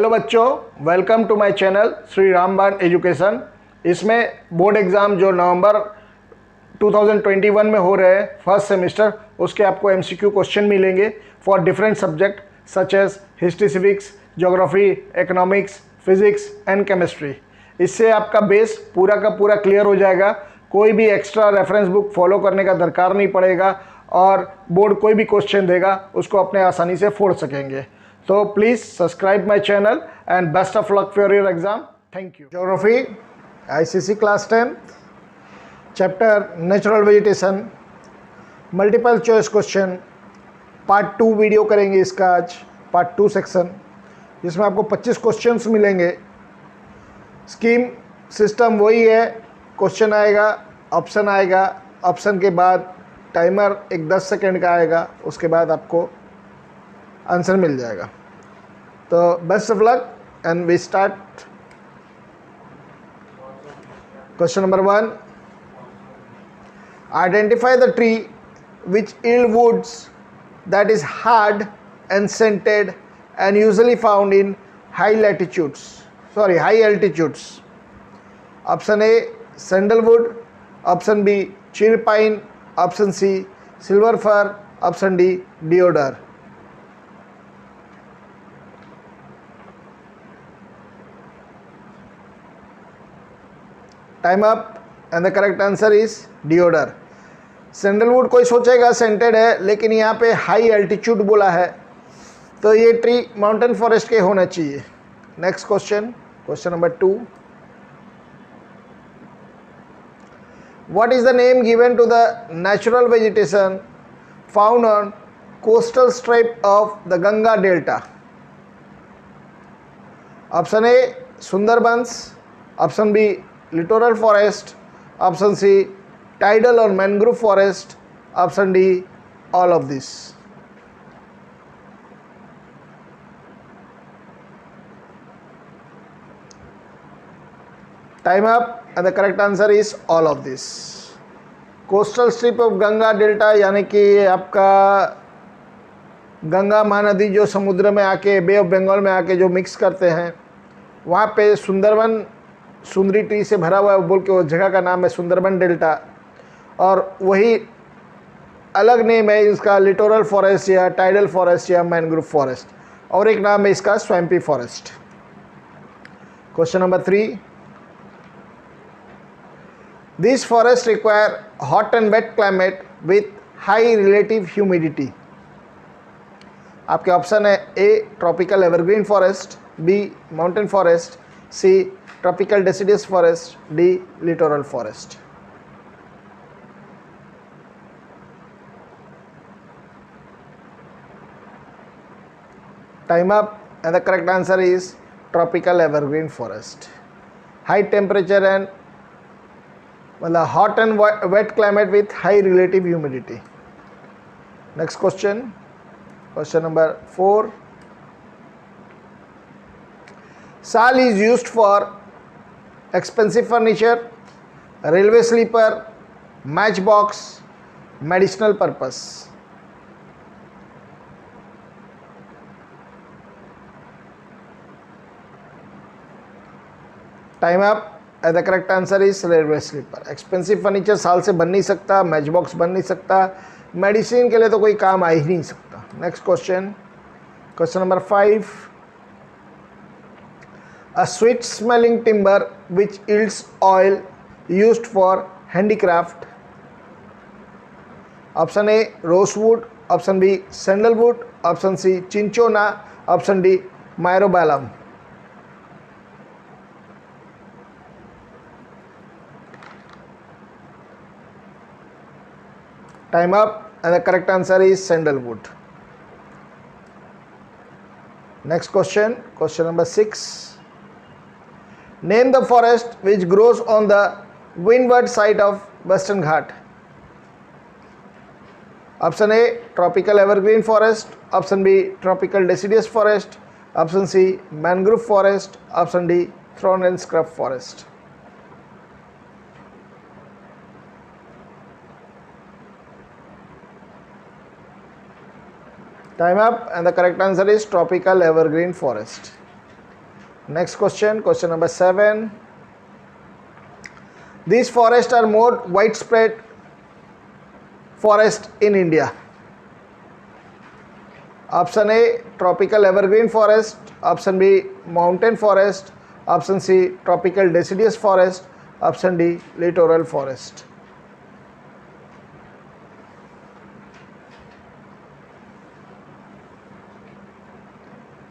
Hello बच्चों, welcome to my channel Shri Ramban education. इसमें board exam जो नवंबर 2021 में हो रहे हैं फर्स्ट सेमेस्टर, उसके आपको एमसीक्यू क्वेश्चन मिलेंगे for different subject such as history, civics, geography, economics, physics and chemistry. इससे आपका बेस पूरा का पूरा क्लियर हो जाएगा। कोई भी एक्स्ट्रा रेफरेंस बुक फॉलो करने का दरकार नहीं पड़ेगा और बोर्ड कोई भी क्वेश्चन देगा उसको अपने आसानी से फोड़ सकेंगे। तो please subscribe my channel and best of luck for your exam. Thank you. Geography ICC class 10 chapter natural vegetation, multiple choice question, part 2 video करेंगे इसका आज, पार्ट 2 सेक्शन, जिसमें आपको 25 क्वेश्चंस मिलेंगे। स्कीम सिस्टम वही है, क्वेश्चन आएगा, ऑप्शन आएगा, ऑप्शन के बाद टाइमर एक 10 सेकेंड का आएगा, उसके बाद आपको आंसर मिल जाएगा। तो best of luck and we start. Question number 1, identify the tree which yield woods that is hard and scented and usually found in high altitudes. Option A sandalwood, option B cherry pine, option C silver fir, option D deodar. Time up and the correct answer is deodar. Sandalwood कोई सोचेगा scented है, लेकिन यहाँ पे high altitude बोला है, तो ये ट्री माउंटेन फॉरेस्ट के होना चाहिए। Next question, question number 2, what is the name given to the natural vegetation found on coastal strip of the Ganga delta? Option A Sundarbans, option B littoral forest, option C tidal or mangrove forest, option D all of this. Time up and the correct answer is all of this. Coastal strip of Ganga Delta यानी कि आपका गंगा महानदी जो समुद्र में आके बे of Bengal में आके जो मिक्स करते हैं, वहाँ पे सुंदरबन सुंदरी ट्री से भरा हुआ है बोल के वो जगह का नाम है सुंदरबन डेल्टा, और वही अलग नेम है इसका लिटोरल फॉरेस्ट या टाइडल फॉरेस्ट या मैनग्रोव फॉरेस्ट, और एक नाम है इसका swampy forest. Question number 3, this forest require hot and wet climate with high relative humidity. आपके ऑप्शन है A tropical evergreen forest, B mountain forest, C tropical deciduous forest, D littoral forest. Time up and the correct answer is tropical evergreen forest. High temperature and मतलब hot and wet climate with high relative humidity. Next question, question number 4. Sal is used for expensive furniture, railway sleeper, matchbox, medicinal purpose. Time up and the correct answer is railway sleeper. Expensive furniture साल से बन नहीं सकता, Matchbox बन नहीं सकता, medicine के लिए तो कोई काम आ ही नहीं सकता। Next question, question number 5, a sweet smelling timber which yields oil used for handicraft. Option A rosewood, option B sandalwood, option C cinchona, option D myrobalan. Time up and the correct answer is sandalwood. Next question, question number 6, name the forest which grows on the windward side of Western Ghat. Option A tropical evergreen forest, option B tropical deciduous forest, option C mangrove forest, option D thorn and scrub forest. Time up and the correct answer is tropical evergreen forest. Next question, question number 7. These forests are more widespread forest in India. Option A, tropical evergreen forest. Option B, mountain forest. Option C, tropical deciduous forest. Option D, littoral forest.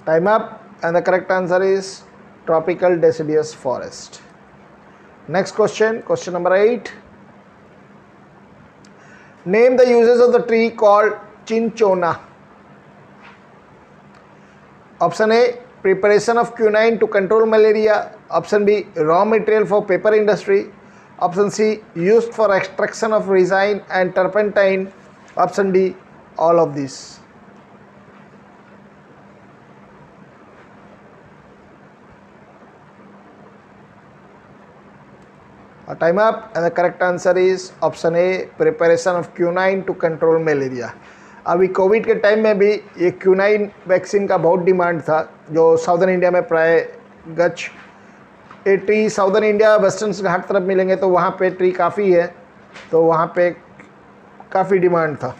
Time up, and the correct answer is tropical deciduous forest. Next question, question number 8. Name the uses of the tree called cinchona. Option A, preparation of quinine to control malaria. Option B, raw material for paper industry. Option C, used for extraction of resin and turpentine. Option D, all of these. Time up, and the correct answer is option A, preparation of quinine to control malaria. अभी Covid के time में भी ये क्यूनाइन vaccine का बहुत demand था, जो southern India में प्राय गच ये ट्री साउदर्न इंडिया वेस्टर्न घाट तरफ मिलेंगे, तो वहाँ पे ट्री काफ़ी है, तो वहाँ पे काफ़ी डिमांड था.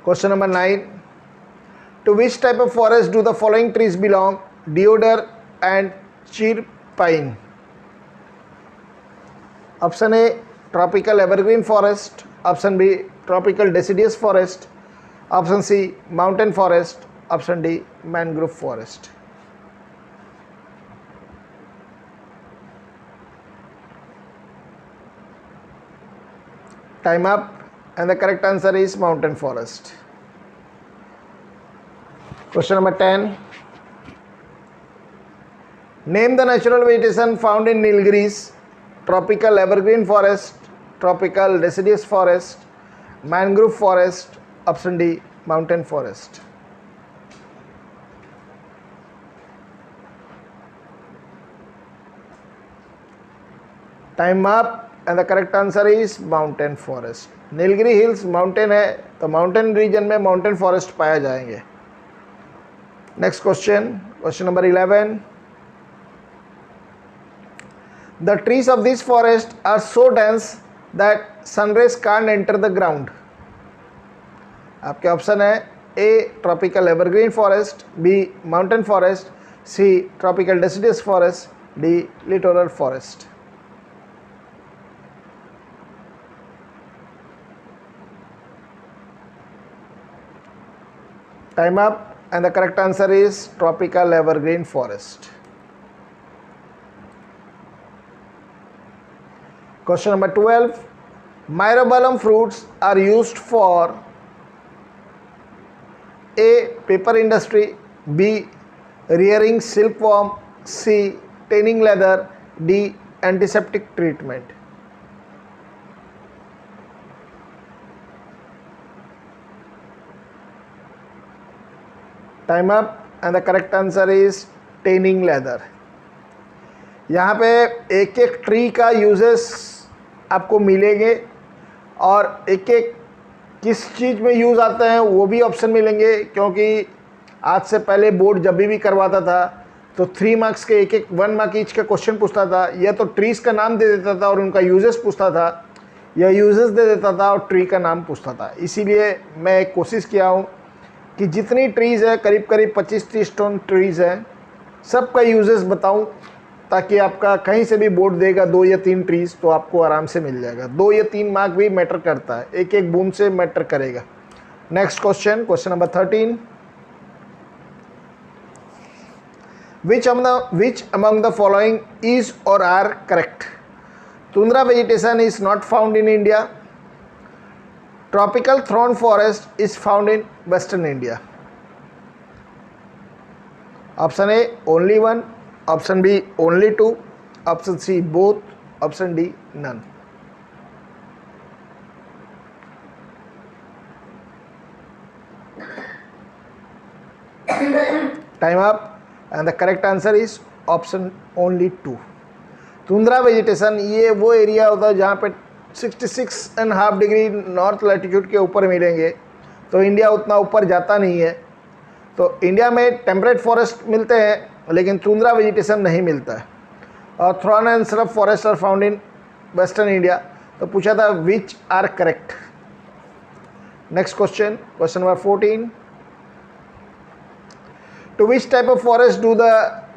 Question number 9. To which type of forest do the following trees belong? Deodar and chir pine. Option A, tropical evergreen forest. Option B, tropical deciduous forest. Option C, mountain forest. Option D, mangrove forest. Time up, and the correct answer is mountain forest. Question number 10. Name the natural vegetation found in Nilgiris. Tropical evergreen forest, tropical deciduous forest, mangrove forest. Option D, mountain forest. Time up, and the correct answer is mountain forest. Nilgiri hills mountain है, तो mountain region में mountain forest पाया जाएंगे. Next question, question number 11. The trees of this forest are so dense that sun rays can't enter the ground. आपके option है A, tropical evergreen forest, B, mountain forest, C, tropical deciduous forest, D, littoral forest. Time up, and the correct answer is tropical evergreen forest. Question number 12. Myrobalan fruits are used for A, paper industry, B, rearing silkworm, C, tanning leather, D, antiseptic treatment. Time up, and the correct answer is tanning leather. यहाँ पे एक एक tree का uses आपको मिलेंगे, और एक एक किस चीज़ में यूज़ आते हैं वो भी ऑप्शन मिलेंगे, क्योंकि आज से पहले बोर्ड जब भी करवाता था तो 3 मार्क्स के एक 1 मार्क ईच का क्वेश्चन पूछता था, या तो ट्रीज़ का नाम दे देता था और उनका यूजेस पूछता था, या यूजेस दे देता था और ट्री का नाम पूछता था. इसीलिए मैं कोशिश किया हूँ कि जितनी ट्रीज़ है, करीब करीब 25-30 टन ट्रीज़ हैं, सबका यूजेस बताऊँ, ताकि आपका कहीं से भी बोर्ड देगा 2 या 3 ट्रीज तो आपको आराम से मिल जाएगा. 2 या 3 मार्क भी मैटर करता है, एक एक बूंद से मैटर करेगा. Next question, question number 13. Which among the following is or are correct? Tundra vegetation is not found in India. Tropical thorn forest is found in Western India. Option A, only one. Option B, only two. Option C, both. Option D, none. Time up. And the correct answer is option only 2. Tundra vegetation ये वो area होता है जहाँ पे 66.5 degree north latitude के ऊपर मिलेंगे, तो इंडिया उतना ऊपर जाता नहीं है. तो इंडिया में टेम्परेट फॉरेस्ट मिलते हैं लेकिन टुंड्रा वेजिटेशन नहीं मिलता है। और thorn and scrub forest are found in western India. तो पूछा था which are correct. Next question, question number 14, to which type of forest do the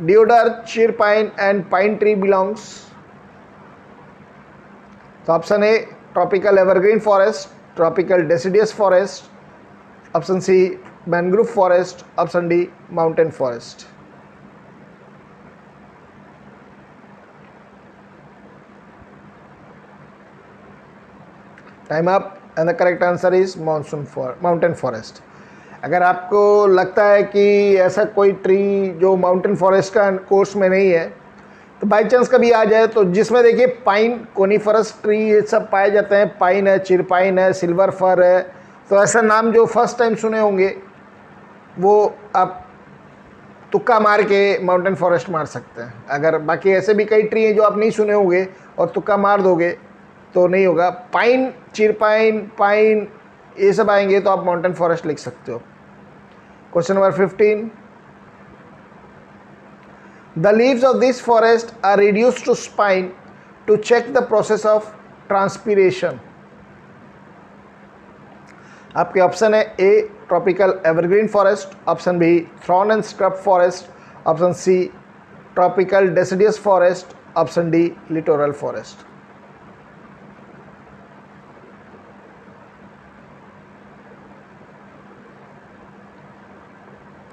deodar, cheer pine and pine tree belongs? तो option A tropical evergreen forest, tropical deciduous forest, option C mangrove forest, option D mountain forest. Time up and the correct answer is mountain forest. अगर आपको लगता है कि ऐसा कोई tree जो mountain forest का कोर्स में नहीं है, तो बाई चांस कभी आ जाए, तो जिसमें देखिए पाइन, कोनीफरस ट्री ये सब पाए जाते हैं, पाइन है, चिरपाइन है, सिल्वर फर है, तो ऐसा नाम जो फर्स्ट टाइम सुने होंगे वो आप तुक्का मार के माउंटेन फॉरेस्ट मार सकते हैं। अगर बाकी ऐसे भी कई ट्री हैं जो आप नहीं सुने होंगे और तुक्का मार दोगे तो नहीं होगा। पाइन, चिरपाइन, पाइन ये सब आएंगे तो आप माउंटेन फॉरेस्ट लिख सकते हो। Question number 15, the leaves of this forest are reduced to spine to check the process of transpiration. आपके ऑप्शन है A tropical evergreen forest, option B thorn and scrub forest, option C tropical deciduous forest, option D littoral forest.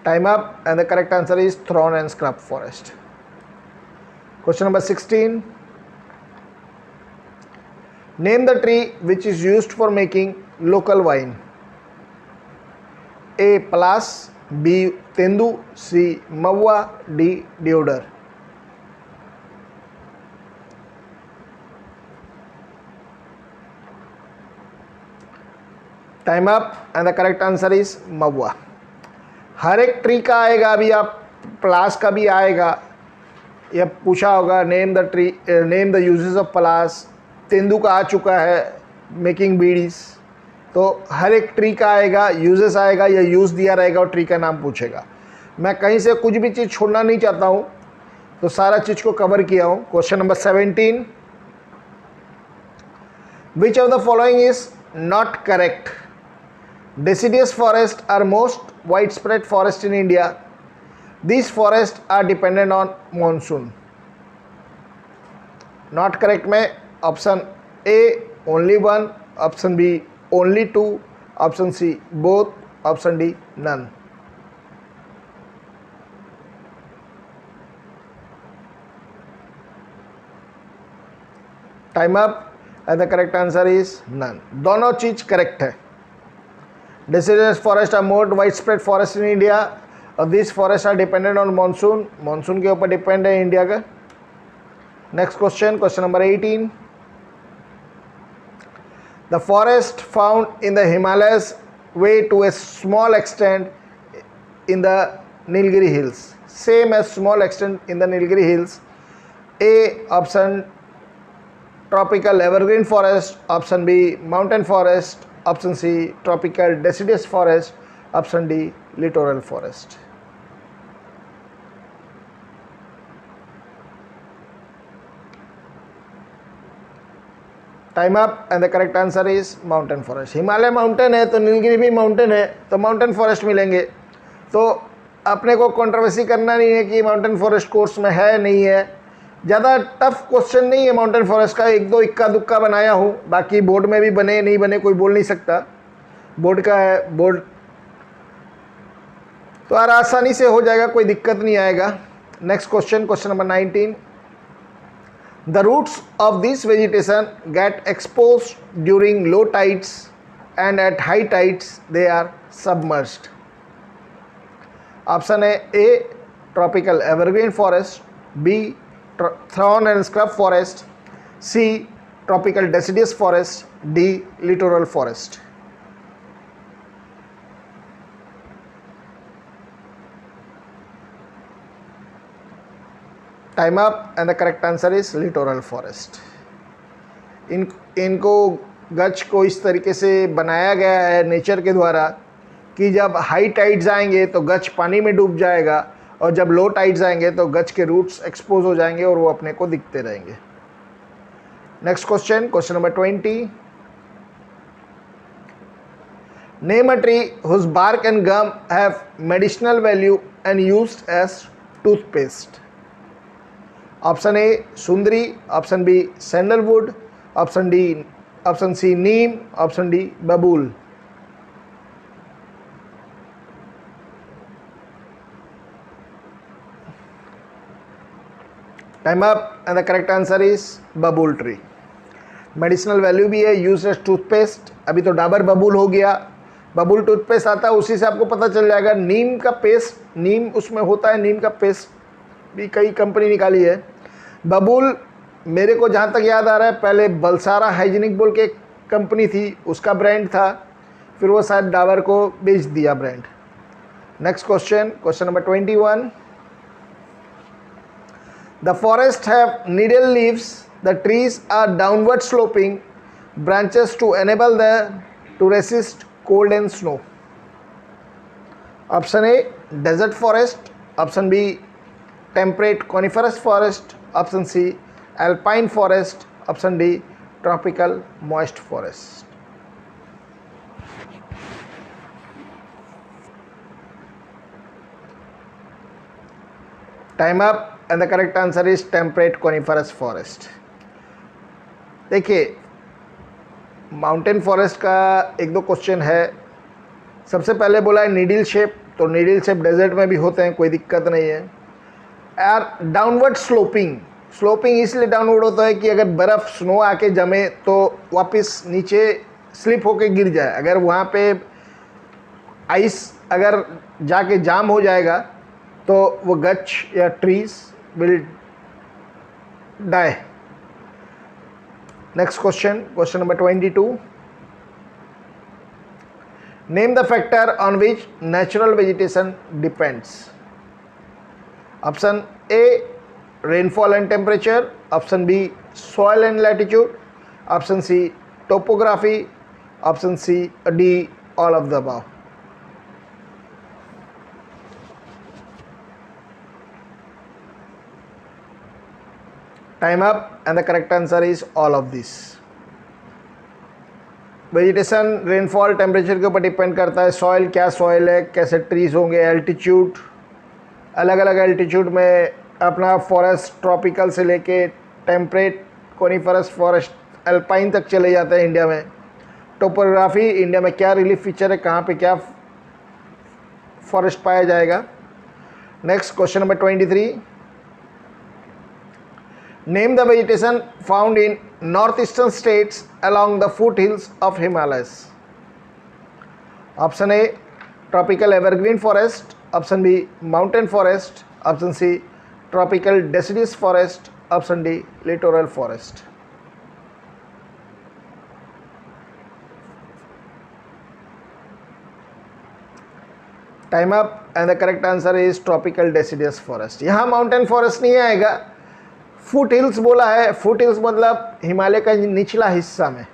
Time up and the correct answer is thorn and scrub forest. Question number 16. Name the tree which is used for making local wine. A. Palas, B. Tendu, C. Mahua, D. Deodar. Time up and the correct answer is Mahua. हर एक tree का आएगा, अभी आप पलास का भी आएगा, यह पूछा होगा name the tree, name the uses of palash. तेंदू का आ चुका है मेकिंग बीडीज, तो हर एक ट्री का आएगा, यूजेस आएगा या यूज़ दिया रहेगा और ट्री का नाम पूछेगा। मैं कहीं से कुछ भी चीज़ छोड़ना नहीं चाहता हूँ, तो सारा चीज़ को कवर किया हूँ। Question number 17, which of the following is not correct? Deciduous forests are most widespread forest in India. These forests are dependent on monsoon. Not correct में option A only one, option B only two, option C both, option D none. Time up and the correct answer is none. दोनों चीज correct है। Deciduous forests are more widespread forests in India, और these forests are dependent on monsoon. Monsoon के ऊपर depend है India का। Next question, question number 18, the forest found in the Himalayas way to a small extent in the Nilgiri hills, same as small extent in the Nilgiri hills. A option tropical evergreen forest, option B mountain forest, option C tropical deciduous forest, option D littoral forest. Time up and the correct answer is mountain forest. Himalaya mountain है तो नीलगिरी भी mountain है, तो mountain forest मिलेंगे। तो अपने को controversy करना नहीं है कि माउंटेन फॉरेस्ट कोर्स में है नहीं है। ज़्यादा टफ क्वेश्चन नहीं है माउंटेन फॉरेस्ट का, एक दो इक्का दुक्का बनाया हूँ, बाकी बोर्ड में भी बने नहीं बने कोई बोल नहीं सकता, बोर्ड का है बोर्ड, तो यार आसानी से हो जाएगा, कोई दिक्कत नहीं आएगा। Next question, question number 19, the roots of this vegetation get expose during low tides and at high tides they are submerged. Option है A tropical evergreen forest, B thorn and scrub forest, C tropical deciduous forest, D littoral forest. Time up and the correct answer is littoral forest. इनको गच को इस तरीके से बनाया गया है नेचर के द्वारा कि जब हाई टाइड्स आएंगे तो गच पानी में डूब जाएगा और जब लो टाइड्स आएंगे तो गच के रूट्स एक्सपोज हो जाएंगे और वो अपने को दिखते रहेंगे। Next question, question number 20। Name a tree whose bark and gum have medicinal value and used as toothpaste. Option A sundari, option B sandalwood, option C neem, option D babool. Time up and the correct answer is babool tree. Medicinal value भी है, use as toothpaste. अभी तो डाबर बबूल हो गया, बबूल toothpaste आता है, उसी से आपको पता चल जाएगा। नीम का पेस्ट, नीम उसमें होता है, नीम का पेस्ट भी कई कंपनी निकाली है। बबूल मेरे को जहाँ तक याद आ रहा है पहले बलसारा हाइजीनिक बोल के एक कंपनी थी, उसका ब्रांड था, फिर वो शायद डाबर को बेच दिया brand. Next question, question number 21। The forests have needle leaves. The trees are downward sloping branches to enable them to resist cold and snow. Option A desert forest, option B temperate coniferous forest, option C alpine forest, option D tropical moist forest. Time up and the correct answer is temperate coniferous forest. देखिए mountain forest का एक दो question है। सबसे पहले बोला है needle shape, तो नीडल शेप डेजर्ट में भी होते हैं, कोई दिक्कत नहीं है यार। डाउनवर्ड स्लोपिंग, स्लोपिंग इसलिए डाउनवर्ड होता है कि अगर बर्फ़ स्नो आके जमे तो वापस नीचे स्लिप होके गिर जाए। अगर वहाँ पे आइस अगर जाके जाम हो जाएगा तो वो गच या trees will die. Next question, question number 22। Name the factor on which natural vegetation depends. Option A rainfall and temperature, option B soil and latitude, option C topography, option C D all of the above. Time up and the correct answer is all of this. Vegetation rainfall temperature के ऊपर depend करता है। Soil क्या soil है, कैसे trees होंगे, altitude, अलग अलग एल्टीट्यूड में अपना फॉरेस्ट ट्रॉपिकल से लेके टेम्परेट कोनिफरस फॉरेस्ट अल्पाइन तक चले जाते हैं इंडिया में। टोपोग्राफी, इंडिया में क्या रिलीफ फीचर है, कहाँ पे क्या फॉरेस्ट पाया जाएगा। Next question number 23। Name the vegetation found in northeastern states along the foothills of Himalayas. Option A tropical evergreen forest, option B mountain forest, option C tropical deciduous forest, option D littoral forest. Time up and the correct answer is tropical deciduous forest. यहाँ mountain forest नहीं आएगा, foot hills बोला है। Foot hills मतलब हिमालय का निचला हिस्सा में,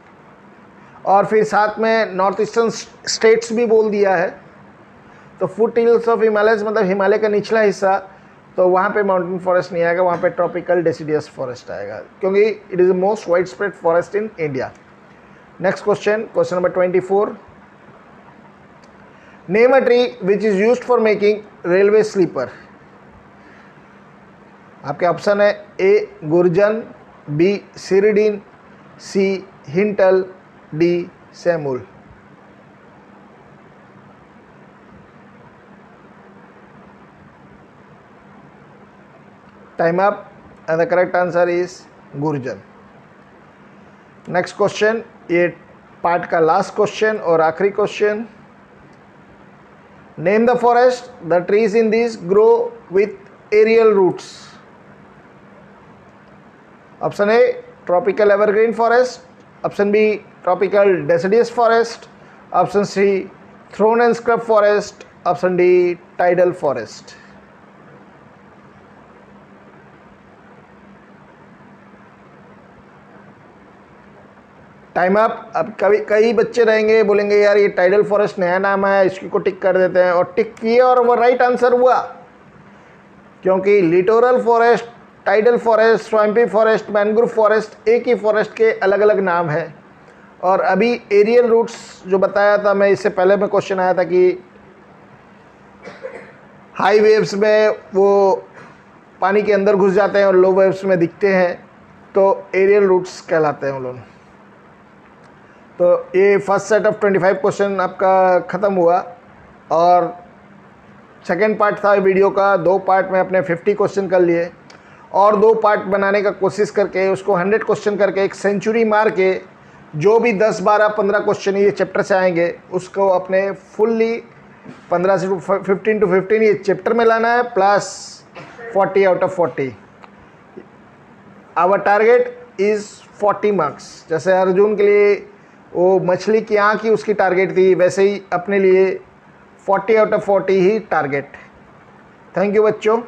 और फिर साथ में नॉर्थ ईस्टर्न स्टेट्स भी बोल दिया है। तो फुट हिल्स ऑफ हिमालयस मतलब हिमालय का निचला हिस्सा, तो वहाँ पे माउंटेन फॉरेस्ट नहीं आएगा, वहाँ पे ट्रॉपिकल डेसिडियस फॉरेस्ट आएगा, क्योंकि it is the most wide spread forest in India. Next question, question number 24। Name a tree which is used for making railway sleeper. आपके ऑप्शन है A gurjan, B siridin, C hintal, D semul. Time up and the correct answer is gurjan. Next question, ये part का last question और आखिरी क्वेश्चन। Name the forest the trees in this grow with aerial roots. Option A tropical evergreen forest, option B tropical deciduous forest, option C thorn and scrub forest, option D tidal forest. Time up. अब कई बच्चे रहेंगे बोलेंगे यार ये tidal forest नया नाम है, इसकी को टिक कर देते हैं, और टिक किए और वो राइट आंसर हुआ। क्योंकि littoral forest, tidal forest, swampy forest, mangrove forest एक ही फॉरेस्ट के अलग अलग नाम हैं। और अभी एरियल रूट्स जो बताया था मैं, इससे पहले में क्वेश्चन आया था कि हाई वेव्स में वो पानी के अंदर घुस जाते हैं और लो वेव्स में दिखते हैं, तो एरियल रूट्स कहलाते हैं वो लोग। तो ये फर्स्ट सेट ऑफ 25 क्वेश्चन आपका ख़त्म हुआ और सेकेंड पार्ट था वीडियो का। 2 पार्ट में अपने 50 क्वेश्चन कर लिए और 2 पार्ट बनाने का कोशिश करके उसको 100 क्वेश्चन करके एक सेंचुरी मार के जो भी 10, 12, 15 क्वेश्चन ये चैप्टर से आएंगे उसको अपने फुल्ली 15 से 15 to 15 ये चैप्टर में लाना है, plus 40 out of 40। Our target is 40 marks. जैसे अर्जुन के लिए वो मछली की आँख ही उसकी टारगेट थी, वैसे ही अपने लिए 40 out of 40 he target. Thank you बच्चों।